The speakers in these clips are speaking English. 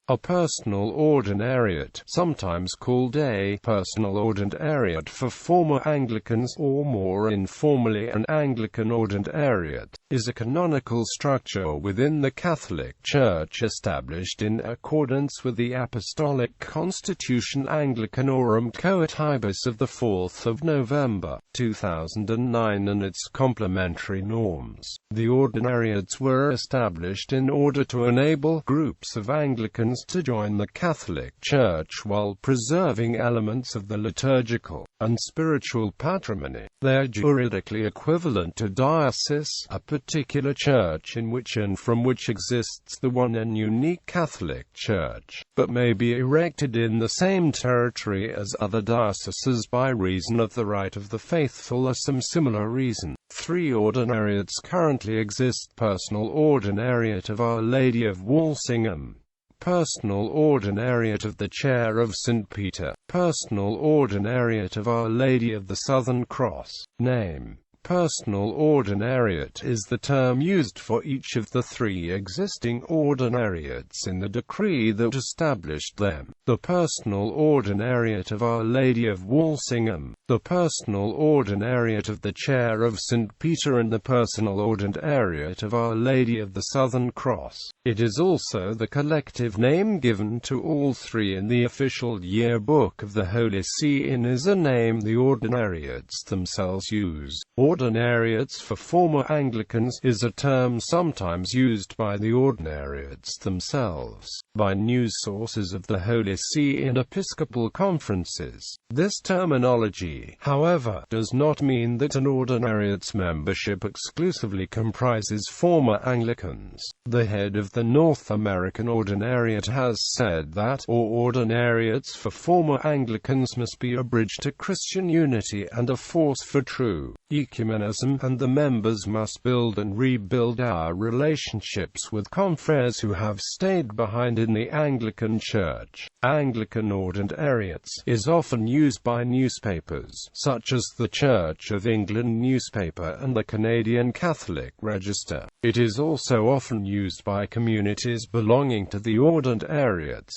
A personal ordinariate, sometimes called a personal ordinariate for former Anglicans, or more informally an Anglican ordinariate, is a canonical structure within the Catholic Church established in accordance with the apostolic constitution Anglicanorum Coetibus of 4 November, 2009 and its complementary norms. The ordinariates were established in order to enable groups of Anglicans to join the Catholic Church while preserving elements of the liturgical and spiritual patrimony. They are juridically equivalent to diocese, a particular church in which and from which exists the one and unique Catholic Church, but may be erected in the same territory as other dioceses by reason of the rite of the faithful or some similar reason. 3 ordinariates currently exist: personal ordinariate of Our Lady of Walsingham, personal ordinariate of the Chair of St. Peter, personal ordinariate of Our Lady of the Southern Cross. Name: personal ordinariate is the term used for each of the 3 existing ordinariates in the decree that established them: the personal ordinariate of Our Lady of Walsingham, the personal ordinariate of the Chair of St. Peter, and the personal ordinariate of Our Lady of the Southern Cross. It is also the collective name given to all 3 in the official yearbook of the Holy See, and is a name the ordinariates themselves use. Ordinariates for former Anglicans is a term sometimes used by the ordinariates themselves, by news sources of the Holy See and episcopal conferences. This terminology, however, does not mean that an ordinariate's membership exclusively comprises former Anglicans. The head of the North American Ordinariate has said that all ordinariates for former Anglicans must be a bridge to Christian unity and a force for true ecumenism, and the members must build and rebuild our relationships with confreres who have stayed behind in the Anglican Church. Anglican ordinariates is often used by newspapers, such as the Church of England newspaper and the Canadian Catholic Register. It is also often used by communities belonging to the ordinariates.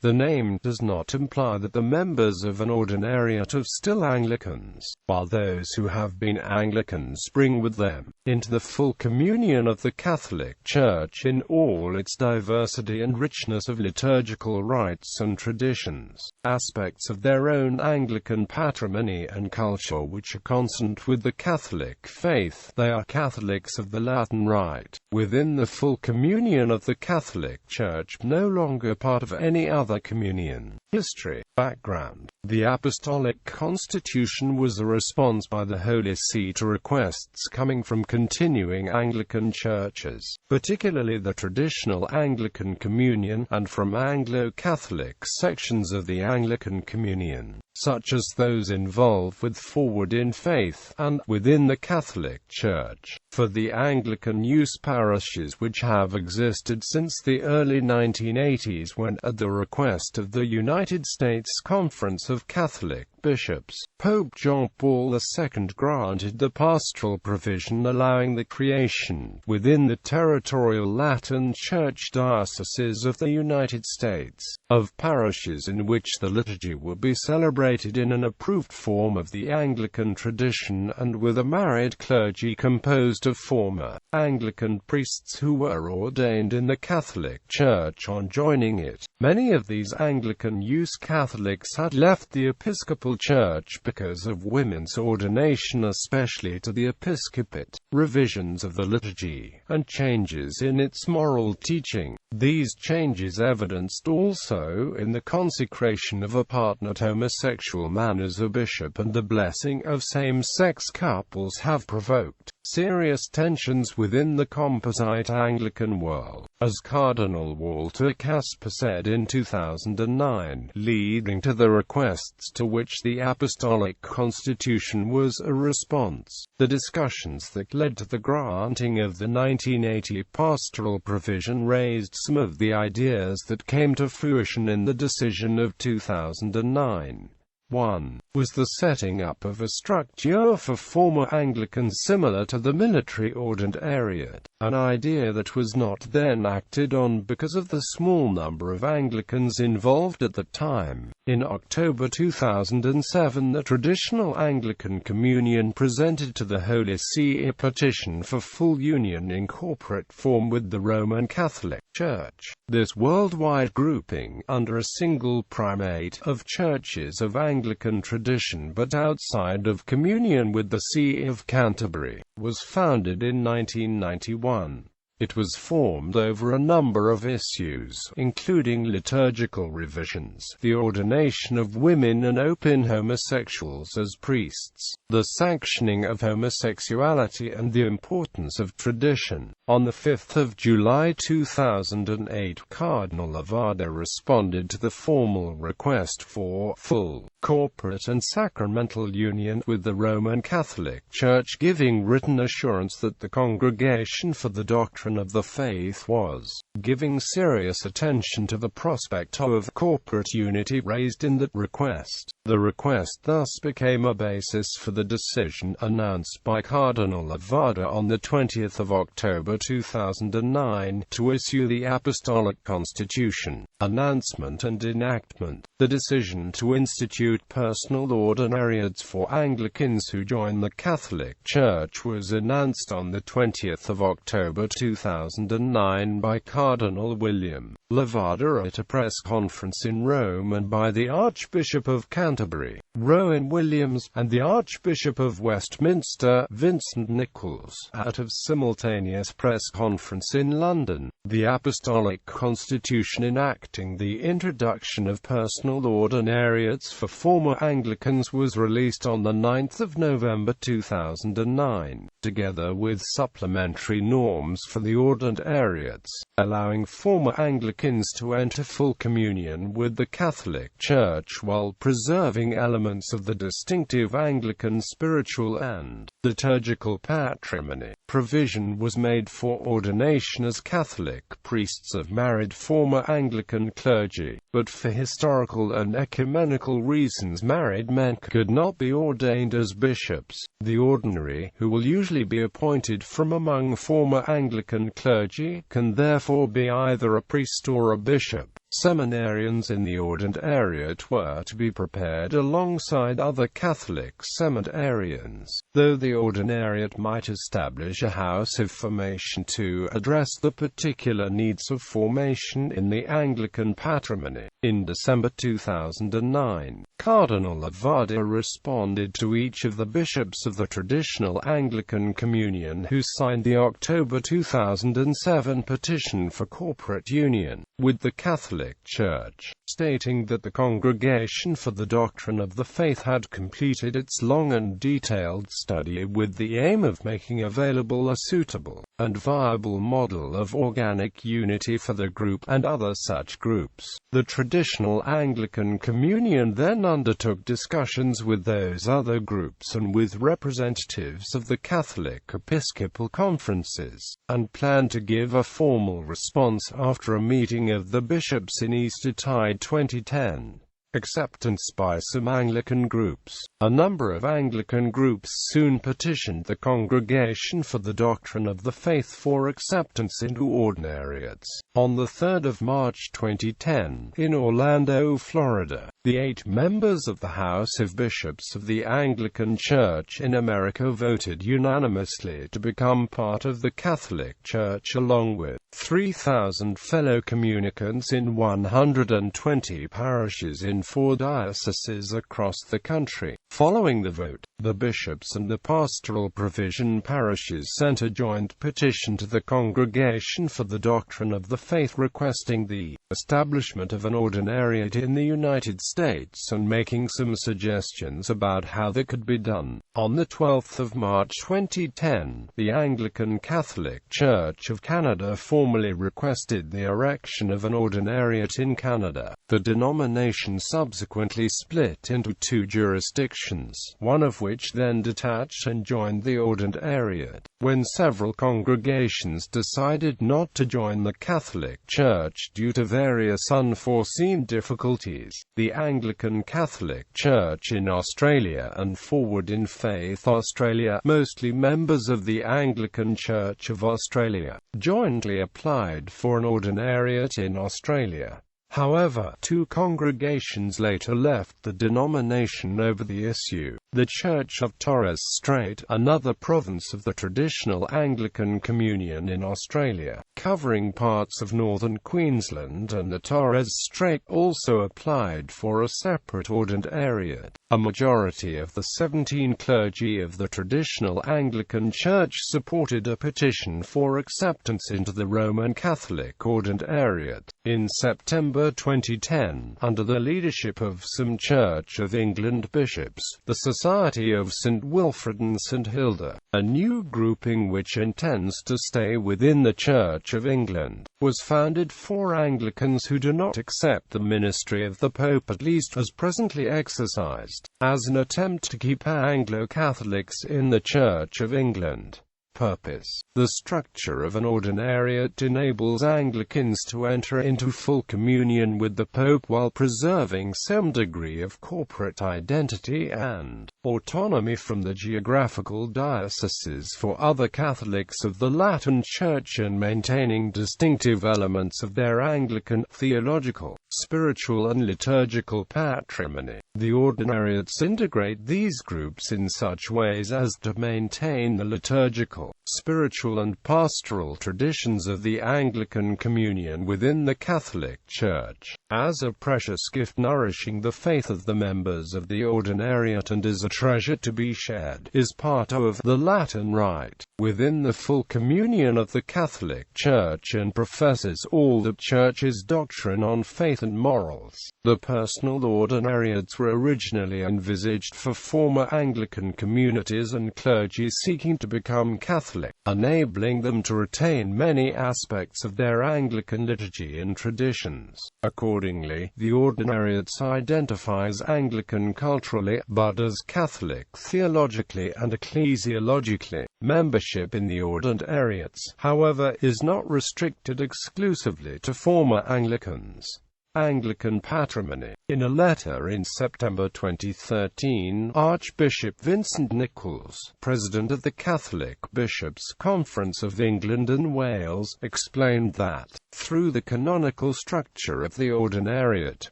The name does not imply that the members of an ordinariate are still Anglicans, while those who have been Anglicans bring with them into the full communion of the Catholic Church in all its diversity and richness of liturgical rites and traditions, aspects of their own Anglican patrimony and culture which are consonant with the Catholic faith. They are Catholics of the Latin Rite, within the full communion of the Catholic Church, no longer part of any other communion. History. Background. The Apostolic Constitution was a response by the Holy See to requests coming from continuing Anglican churches, particularly the traditional Anglican Communion, and from Anglo-Catholic sections of the Anglican Communion, such as those involved with Forward in Faith, and within the Catholic Church, for the Anglican use parishes which have existed since the early 1980s when, at the request of the United States Conference of Catholic Bishops, Pope John Paul II granted the pastoral provision allowing the creation, within the territorial Latin Church dioceses of the United States, of parishes in which the liturgy would be celebrated in an approved form of the Anglican tradition and with a married clergy composed of former Anglican priests who were ordained in the Catholic Church on joining it. Many of these Anglican use Catholics had left the Episcopal Church because of women's ordination, especially to the episcopate, revisions of the liturgy, and changes in its moral teaching. These changes evidenced also in the consecration of a partnered homosexual man as a bishop, and the blessing of same-sex couples have provoked serious tensions within the composite Anglican world, as Cardinal Walter Casper said in 2009, leading to the requests to which the Apostolic Constitution was a response. The discussions that led to the granting of the 1980 pastoral provision raised some of the ideas that came to fruition in the decision of 2009. 1. was the setting up of a structure for former Anglicans similar to the military ordinariate, an idea that was not then acted on because of the small number of Anglicans involved at the time. In October 2007, the traditional Anglican Communion presented to the Holy See a petition for full union in corporate form with the Roman Catholic Church. This worldwide grouping, under a single primate of churches of Anglican tradition but outside of communion with the See of Canterbury, was founded in 1991. It was formed over a number of issues, including liturgical revisions, the ordination of women and open homosexuals as priests, the sanctioning of homosexuality and the importance of tradition. On 5 July 2008, Cardinal Levada responded to the formal request for full, corporate and sacramental union with the Roman Catholic Church, giving written assurance that the Congregation for the Doctrine of the Faith was giving serious attention to the prospect of corporate unity raised in that request. The request thus became a basis for the decision announced by Cardinal Levada on 20 October 2009 to issue the Apostolic Constitution, announcement and enactment. The decision to institute personal ordinariates for Anglicans who join the Catholic Church was announced on 20 October 2009 by Cardinal William Levada at a press conference in Rome and by the Archbishop of Canterbury, Rowan Williams, and the Archbishop of Westminster, Vincent Nichols, at a simultaneous press conference in London. The Apostolic Constitution enacting the introduction of personal ordinariates for former Anglicans was released on 9 November 2009, together with supplementary norms for the ordinariates, allowing former Anglicans to enter full communion with the Catholic Church while preserving elements of the distinctive Anglican spiritual and liturgical patrimony. Provision was made for ordination as Catholic priests of married former Anglican clergy, but for historical and ecumenical reasons married men could not be ordained as bishops. The ordinary, who will usually be appointed from among former Anglican clergy, can therefore be either a priest or a bishop. Seminarians in the ordinariate were to be prepared alongside other Catholic seminarians, though the ordinariate might establish a house of formation to address the particular needs of formation in the Anglican patrimony. In December 2009, Cardinal Levada responded to each of the bishops of the traditional Anglican Communion who signed the October 2007 petition for corporate union with the Catholic Church, stating that the Congregation for the Doctrine of the Faith had completed its long and detailed study with the aim of making available a suitable and viable model of organic unity for the group and other such groups. The traditional Anglican Communion then undertook discussions with those other groups and with representatives of the Catholic Episcopal conferences, and planned to give a formal response after a meeting of the bishops in Eastertide 2010. Acceptance by some Anglican groups. A number of Anglican groups soon petitioned the Congregation for the Doctrine of the Faith for acceptance into ordinariates. On 3 March 2010, in Orlando, Florida, the 8 members of the House of Bishops of the Anglican Church in America voted unanimously to become part of the Catholic Church along with 3,000 fellow communicants in 120 parishes in 4 dioceses across the country. Following the vote, the bishops and the pastoral provision parishes sent a joint petition to the Congregation for the Doctrine of the Faith requesting the establishment of an ordinariate in the United States and making some suggestions about how that could be done. On 12 March 2010, the Anglican Catholic Church of Canada formally requested the erection of an ordinariate in Canada. The denomination subsequently split into 2 jurisdictions congregations, one of which then detached and joined the Ordinariate. When several congregations decided not to join the Catholic Church due to various unforeseen difficulties, the Anglican Catholic Church in Australia and Forward in Faith Australia, mostly members of the Anglican Church of Australia, jointly applied for an ordinariate in Australia. However, two congregations later left the denomination over the issue. The Church of Torres Strait, another province of the traditional Anglican Communion in Australia, covering parts of northern Queensland and the Torres Strait, also applied for a separate ordinariate. A majority of the 17 clergy of the traditional Anglican Church supported a petition for acceptance into the Roman Catholic Ordinariate. In September 2010, under the leadership of some Church of England bishops, the Society of St. Wilfrid and St. Hilda, a new grouping which intends to stay within the Church of England, was founded for Anglicans who do not accept the ministry of the Pope, at least as presently exercised, as an attempt to keep Anglo-Catholics in the Church of England. Purpose. The structure of an ordinariate enables Anglicans to enter into full communion with the Pope while preserving some degree of corporate identity and autonomy from the geographical dioceses for other Catholics of the Latin Church and maintaining distinctive elements of their Anglican, theological, spiritual and liturgical patrimony. The ordinariates integrate these groups in such ways as to maintain the liturgical, spiritual and pastoral traditions of the Anglican Communion within the Catholic Church, as a precious gift nourishing the faith of the members of the ordinariate and as a treasure to be shared, is part of the Latin rite within the full communion of the Catholic Church and professes all the Church's doctrine on faith and morals. The personal ordinariates were originally envisaged for former Anglican communities and clergy seeking to become Catholic, enabling them to retain many aspects of their Anglican liturgy and traditions. Accordingly, the ordinariates identifies Anglican culturally, but as Catholic theologically and ecclesiologically. Membership in the ordinariates, however, is not restricted exclusively to former Anglicans. Anglican patrimony. In a letter in September 2013, Archbishop Vincent Nichols, President of the Catholic Bishops' Conference of England and Wales, explained that, through the canonical structure of the ordinariate,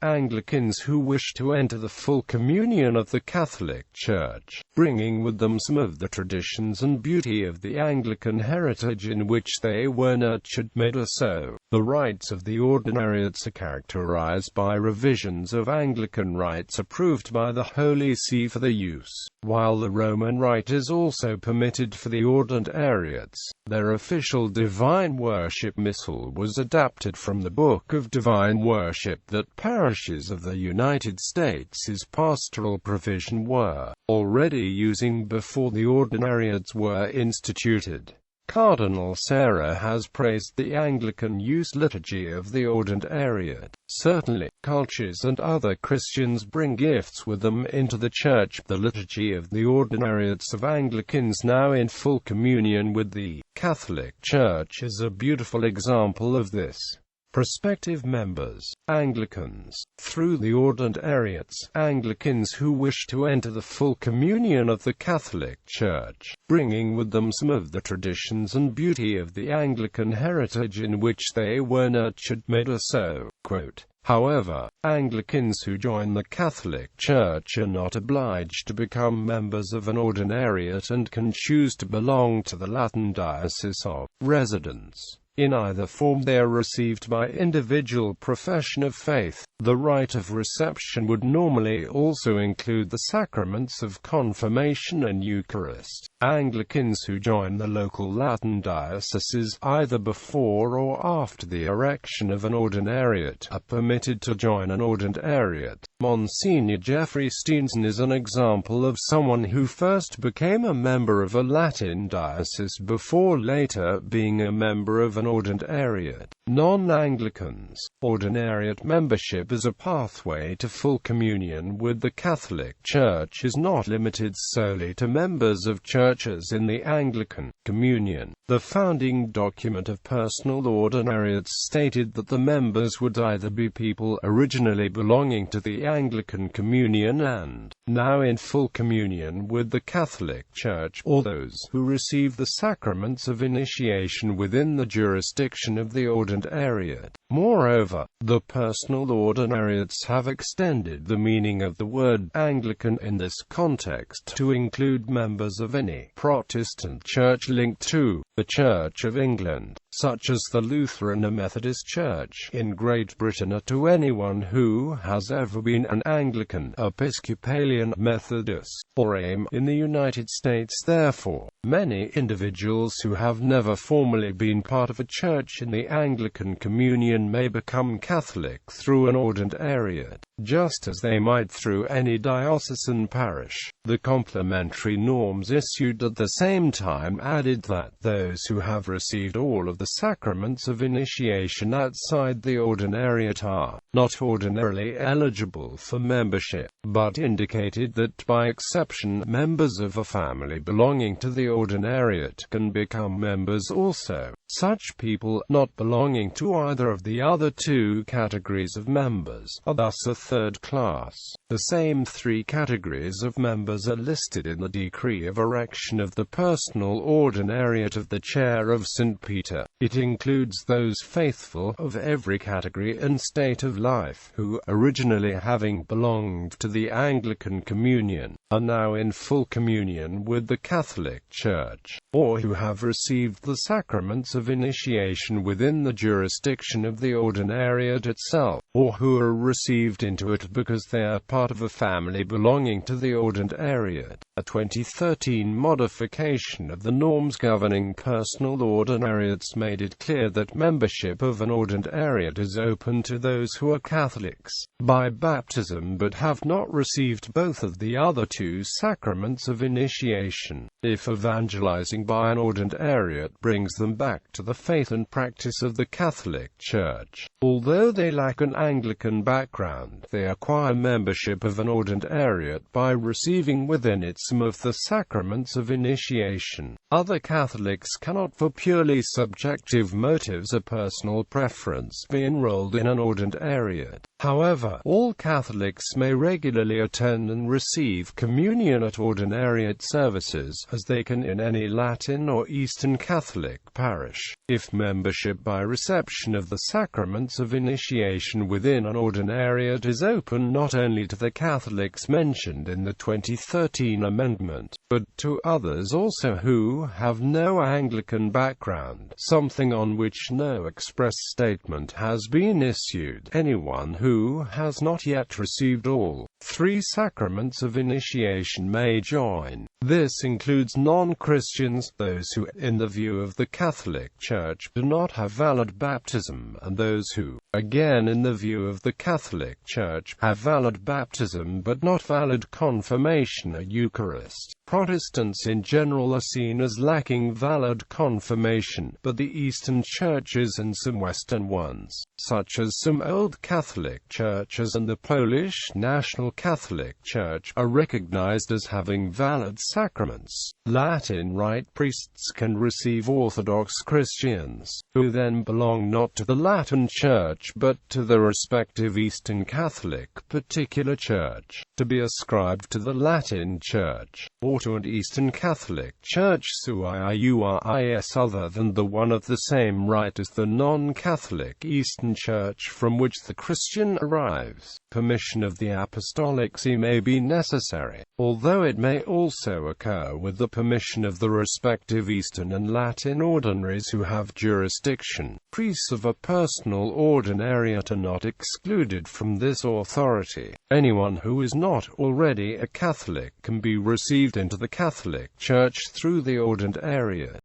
Anglicans who wish to enter the full communion of the Catholic Church, bringing with them some of the traditions and beauty of the Anglican heritage in which they were nurtured, may do so. The rites of the ordinariates are characterized by revisions of Anglican rites approved by the Holy See for the use, while the Roman rite is also permitted for the ordinariates. Their official divine worship missal was adapted from the Book of Divine Worship that parishes of the United States' pastoral provision were already using before the ordinariates were instituted. Cardinal Sarah has praised the Anglican use liturgy of the ordinariate. Certainly, cultures and other Christians bring gifts with them into the Church. The liturgy of the ordinariates of Anglicans now in full communion with the Catholic Church is a beautiful example of this. Prospective members, Anglicans, through the ordinariates, Anglicans who wish to enter the full communion of the Catholic Church, bringing with them some of the traditions and beauty of the Anglican heritage in which they were nurtured, may do so. Quote, however, Anglicans who join the Catholic Church are not obliged to become members of an ordinariate and can choose to belong to the Latin diocese of residence. In either form they are received by individual profession of faith. The rite of reception would normally also include the sacraments of confirmation and Eucharist. Anglicans who join the local Latin dioceses, either before or after the erection of an ordinariate, are permitted to join an ordinariate. Monsignor Geoffrey Steenson is an example of someone who first became a member of a Latin diocese before later being a member of an ordinariate. Non-Anglicans. Ordinariate membership as a pathway to full communion with the Catholic Church is not limited solely to members of churches in the Anglican communion. The founding document of personal ordinariates stated that the members would either be people originally belonging to the Anglican communion and now in full communion with the Catholic Church, or those who receive the sacraments of initiation within the jurisdiction of the ordinariate. Moreover, the personal ordinariates have extended the meaning of the word Anglican in this context to include members of any Protestant church linked to the Church of England, such as the Lutheran or Methodist Church in Great Britain, or to anyone who has ever been an Anglican, Episcopalian, Methodist, or AIM in the United States. Therefore, many individuals who have never formally been part of a church in the Anglican communion may become Catholic through an ordinariate, just as they might through any diocesan parish. The complementary norms issued at the same time added that those who have received all of the sacraments of initiation outside the ordinariate are not ordinarily eligible for membership, but indicated that by exception members of a family belonging to the ordinariate can become members also. Such people, not belonging to either of the other two categories of members, are thus a third class. The same three categories of members are listed in the decree of erection of the personal ordinariate of the Chair of St. Peter. It includes those faithful of every category and state of life, who, originally having belonged to the Anglican communion, are now in full communion with the Catholic Church, or who have received the sacraments of initiation within the jurisdiction of the ordinariate itself, or who are received into it because they are part of a family belonging to the ordinariate. A 2013 modification of the norms governing personal ordinariates made it clear that membership of an ordinariate is open to those who are Catholics by baptism but have not received both of the other two sacraments of initiation. If evangelizing by an ordinariate brings them back to the faith and practice of the Catholic Church, although they lack an Anglican background, they acquire membership of an ordinariate by receiving within it some of the sacraments of initiation. Other Catholics cannot, for purely subjective motives or personal preference, be enrolled in an ordinariate. However, all Catholics may regularly attend and receive communion at ordinariate services, as they can in any Latin or Eastern Catholic parish. If membership by reception of the sacraments of initiation within an ordinariate is open not only to the Catholics mentioned in the 2013 amendment, but to others also who have no Anglican background, something on which no express statement has been issued, anyone who has not yet received all three sacraments of initiation may join. This includes non-Christians, those who, in the view of the Catholic Church, do not have valid baptism, and those who, again in the view of the Catholic Church, have valid baptism but not valid confirmation or Eucharist. Protestants in general are seen as lacking valid confirmation, but the Eastern churches and some Western ones, such as some Old Catholic churches and the Polish National Catholic Church, are recognized as having valid sacraments. Latin Rite priests can receive Orthodox Christians, who then belong not to the Latin Church but to the respective Eastern Catholic particular church, to be ascribed to the Latin Church, or to an Eastern Catholic Church suis other than the one of the same rite as the non-Catholic Eastern Church from which the Christian arrives. Permission of the apostolic see may be necessary, although it may also occur with the permission of the respective Eastern and Latin ordinaries who have jurisdiction. Priests of a personal ordinariate are not excluded from this authority. Anyone who is not already a Catholic can be received into the Catholic Church through the ordinariate.